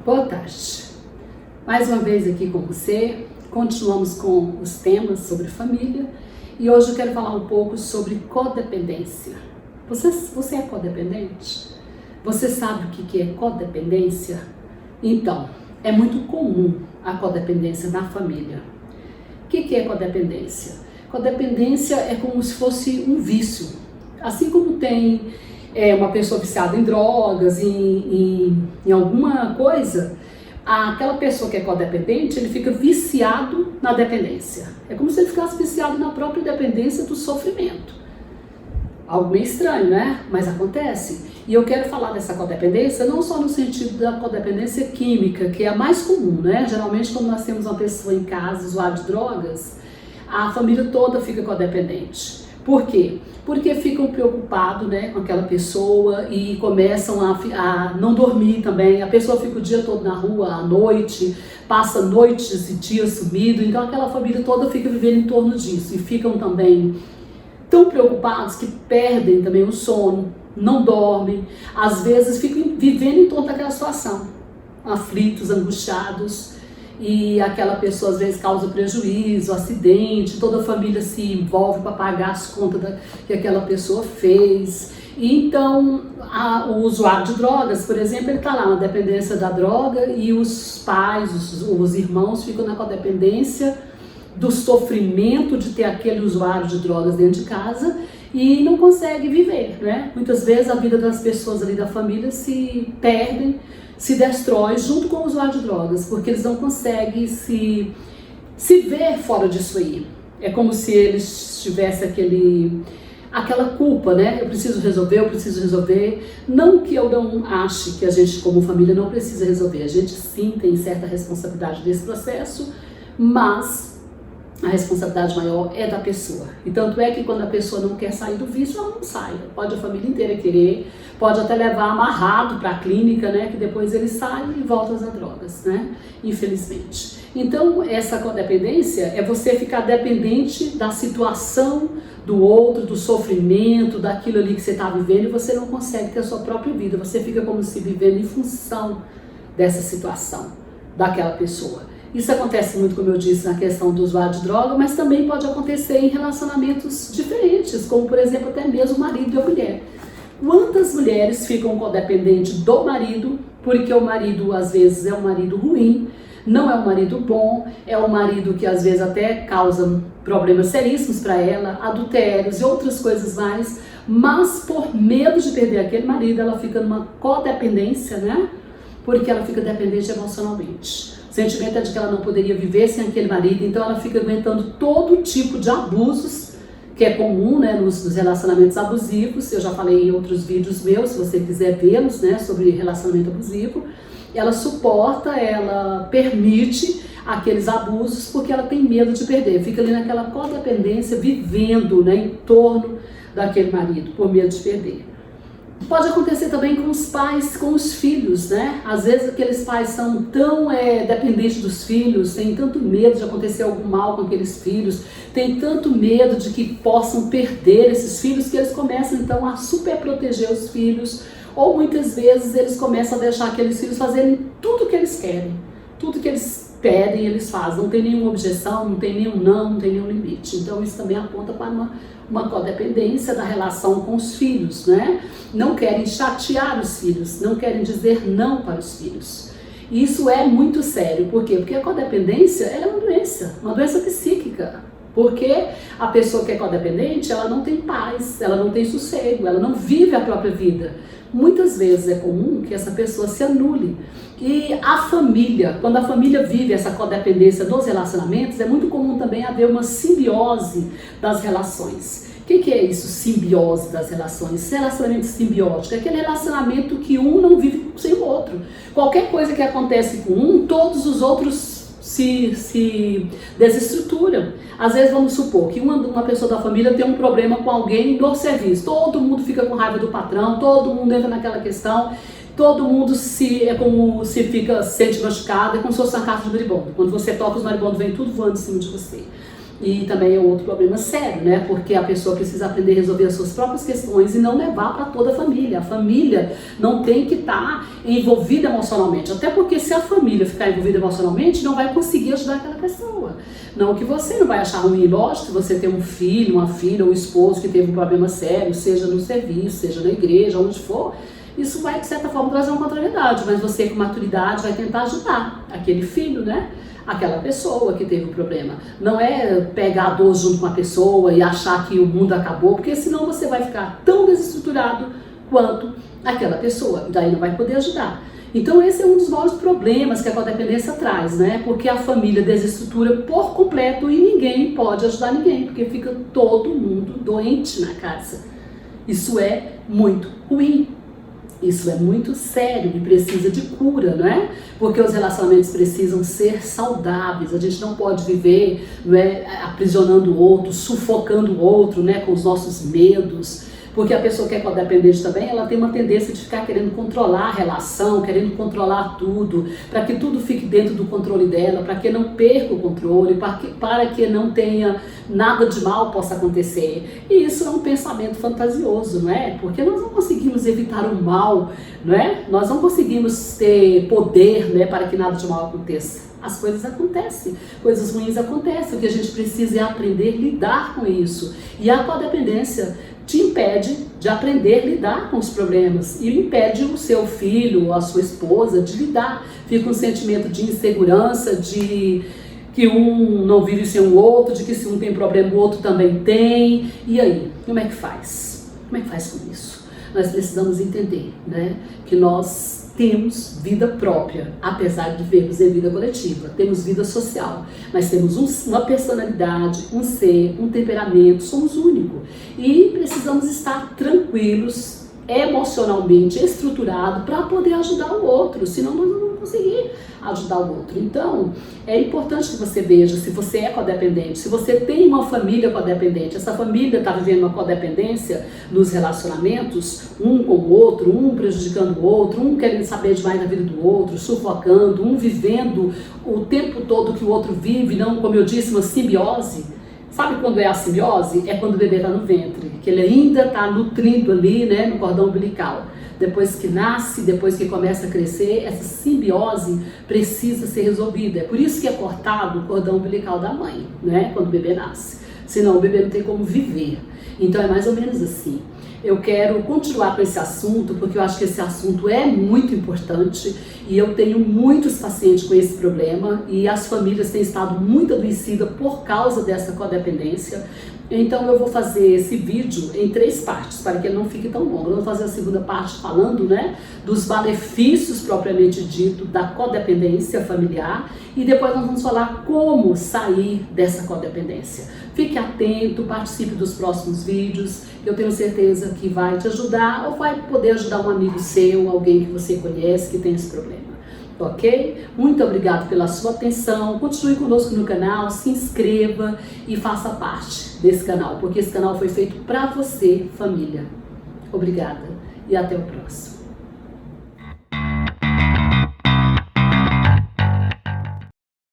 Boa tarde. Mais uma vez aqui com você, continuamos com os temas sobre família e hoje eu quero falar um pouco sobre codependência. Você é codependente? Você sabe o que é codependência? Então, é muito comum a codependência na família. O que é codependência? Codependência é como se fosse um vício. Assim como tem uma pessoa viciada em drogas, em alguma coisa, aquela pessoa que é codependente, ele fica viciado na dependência. É como se ele ficasse viciado na própria dependência do sofrimento. Algo meio estranho, né? Mas acontece. E eu quero falar dessa codependência não só no sentido da codependência química, que é a mais comum, né? Geralmente quando nós temos uma pessoa em casa usuária de drogas, a família toda fica codependente. Por quê? Porque ficam preocupados, né, com aquela pessoa e começam a não dormir também. A pessoa fica o dia todo na rua, à noite, passa noites e dias sumido. Então aquela família toda fica vivendo em torno disso. E ficam também tão preocupados que perdem também o sono, não dormem. Às vezes ficam vivendo em torno daquela situação, aflitos, angustiados. E aquela pessoa às vezes causa prejuízo, acidente, toda a família se envolve para pagar as contas que aquela pessoa fez. E então o usuário de drogas, por exemplo, ele está lá na dependência da droga e os pais, os irmãos ficam na codependência do sofrimento de ter aquele usuário de drogas dentro de casa e não consegue viver, né? Muitas vezes a vida das pessoas ali da família se perdem, se destrói junto com o usuário de drogas, porque eles não conseguem se ver fora disso aí. É como se eles tivessem aquela culpa, né? Eu preciso resolver. Não que eu não ache que a gente como família não precisa resolver, a gente sim tem certa responsabilidade nesse processo, mas a responsabilidade maior é da pessoa. E tanto é que quando a pessoa não quer sair do vício, ela não sai. Pode a família inteira querer, pode até levar amarrado para a clínica, né? Que depois ele sai e volta às drogas, né? Infelizmente. Então, essa codependência é você ficar dependente da situação do outro, do sofrimento, daquilo ali que você está vivendo e você não consegue ter a sua própria vida. Você fica como se vivendo em função dessa situação, daquela pessoa. Isso acontece muito, como eu disse, na questão do usuário de droga, mas também pode acontecer em relacionamentos diferentes, como por exemplo até mesmo o marido e a mulher. Quantas mulheres ficam codependentes do marido, porque o marido às vezes é um marido ruim, não é um marido bom, é um marido que às vezes até causa problemas seríssimos para ela, adultérios e outras coisas mais, mas por medo de perder aquele marido, ela fica numa codependência, né? Porque ela fica dependente emocionalmente. O sentimento é de que ela não poderia viver sem aquele marido, então ela fica aguentando todo tipo de abusos, que é comum, né, nos relacionamentos abusivos. Eu já falei em outros vídeos meus, se você quiser vê-los, né, sobre relacionamento abusivo. Ela suporta, ela permite aqueles abusos porque ela tem medo de perder. Fica ali naquela codependência, vivendo, né, em torno daquele marido, por medo de perder. Pode acontecer também com os pais, com os filhos, né? Às vezes aqueles pais são tão dependentes dos filhos, têm tanto medo de acontecer algum mal com aqueles filhos, têm tanto medo de que possam perder esses filhos, que eles começam então a super proteger os filhos, ou muitas vezes eles começam a deixar aqueles filhos fazerem tudo o que eles querem, tudo que eles pedem eles fazem, não tem nenhuma objeção, não tem nenhum não tem nenhum limite. Então isso também aponta para uma codependência da relação com os filhos, né? Não querem chatear os filhos, não querem dizer não para os filhos. E isso é muito sério. Por quê? Porque a codependência ela é uma doença psíquica. Porque a pessoa que é codependente, ela não tem paz, ela não tem sossego, ela não vive a própria vida. Muitas vezes é comum que essa pessoa se anule. E a família, quando a família vive essa codependência dos relacionamentos, é muito comum também haver uma simbiose das relações. O que é isso, simbiose das relações? Relacionamento simbiótico é aquele relacionamento que um não vive sem o outro. Qualquer coisa que acontece com um, todos os outros se desestruturam. Às vezes vamos supor que uma pessoa da família tem um problema com alguém no serviço, todo mundo fica com raiva do patrão, todo mundo entra naquela questão, todo mundo se sente machucado, é como se fosse uma caixa de maribondo. Quando você toca os maribondos, vem tudo voando em cima de você. E também é outro problema sério, né? Porque a pessoa precisa aprender a resolver as suas próprias questões e não levar para toda a família. A família não tem que estar envolvida emocionalmente. Até porque se a família ficar envolvida emocionalmente, não vai conseguir ajudar aquela pessoa. Não que você não vai achar ruim, lógico, que você tem um filho, uma filha ou um esposo que teve um problema sério, seja no serviço, seja na igreja, onde for. Isso vai, de certa forma, trazer uma contrariedade, mas você, com maturidade, vai tentar ajudar aquele filho, né? Aquela pessoa que teve o problema. Não é pegar a dor junto com a pessoa e achar que o mundo acabou, porque senão você vai ficar tão desestruturado quanto aquela pessoa, daí não vai poder ajudar. Então esse é um dos maiores problemas que a codependência traz, né? Porque a família desestrutura por completo e ninguém pode ajudar ninguém, porque fica todo mundo doente na casa. Isso é muito ruim. Isso é muito sério e precisa de cura, não é? Porque os relacionamentos precisam ser saudáveis. A gente não pode viver, não é, aprisionando o outro, sufocando o outro, né, com os nossos medos. Porque a pessoa que é codependente também, ela tem uma tendência de ficar querendo controlar a relação, querendo controlar tudo, para que tudo fique dentro do controle dela, para que não perca o controle, para que não tenha nada de mal possa acontecer. E isso é um pensamento fantasioso, não é? Porque nós não conseguimos evitar o mal, não é? Nós não conseguimos ter poder, né, para que nada de mal aconteça. As coisas acontecem, coisas ruins acontecem, o que a gente precisa é aprender a lidar com isso. E a codependência te impede de aprender a lidar com os problemas e impede o seu filho, a sua esposa de lidar. Fica um sentimento de insegurança, de que um não vive sem o outro, de que se um tem problema o outro também tem. E aí, como é que faz? Como é que faz com isso? Nós precisamos entender, né, que nós temos vida própria, apesar de vivermos em vida coletiva, temos vida social, mas temos uma personalidade, um ser, um temperamento, somos únicos e precisamos estar tranquilos, emocionalmente estruturados para poder ajudar o outro, senão nós não vamos conseguir ajudar o outro. Então, é importante que você veja se você é codependente, se você tem uma família codependente, essa família está vivendo uma codependência nos relacionamentos, um com o outro, um prejudicando o outro, um querendo saber demais da vida do outro, sufocando, um vivendo o tempo todo que o outro vive, não, como eu disse, uma simbiose. Sabe quando é a simbiose? É quando o bebê está no ventre, que ele ainda está nutrindo ali, né, no cordão umbilical. Depois que nasce, depois que começa a crescer, essa simbiose precisa ser resolvida. É por isso que é cortado o cordão umbilical da mãe, né, quando o bebê nasce. Senão o bebê não tem como viver. Então é mais ou menos assim. Eu quero continuar com esse assunto, porque eu acho que esse assunto é muito importante e eu tenho muitos pacientes com esse problema e as famílias têm estado muito adoecidas por causa dessa codependência. Então eu vou fazer esse vídeo em 3 partes, para que ele não fique tão longo. Eu vou fazer a segunda parte falando, né, dos malefícios propriamente dito da codependência familiar e depois nós vamos falar como sair dessa codependência. Fique atento, participe dos próximos vídeos, eu tenho certeza que vai te ajudar ou vai poder ajudar um amigo seu, alguém que você conhece que tem esse problema. Ok? Muito obrigado pela sua atenção, continue conosco no canal, se inscreva e faça parte desse canal, porque esse canal foi feito para você, família. Obrigada e até o próximo.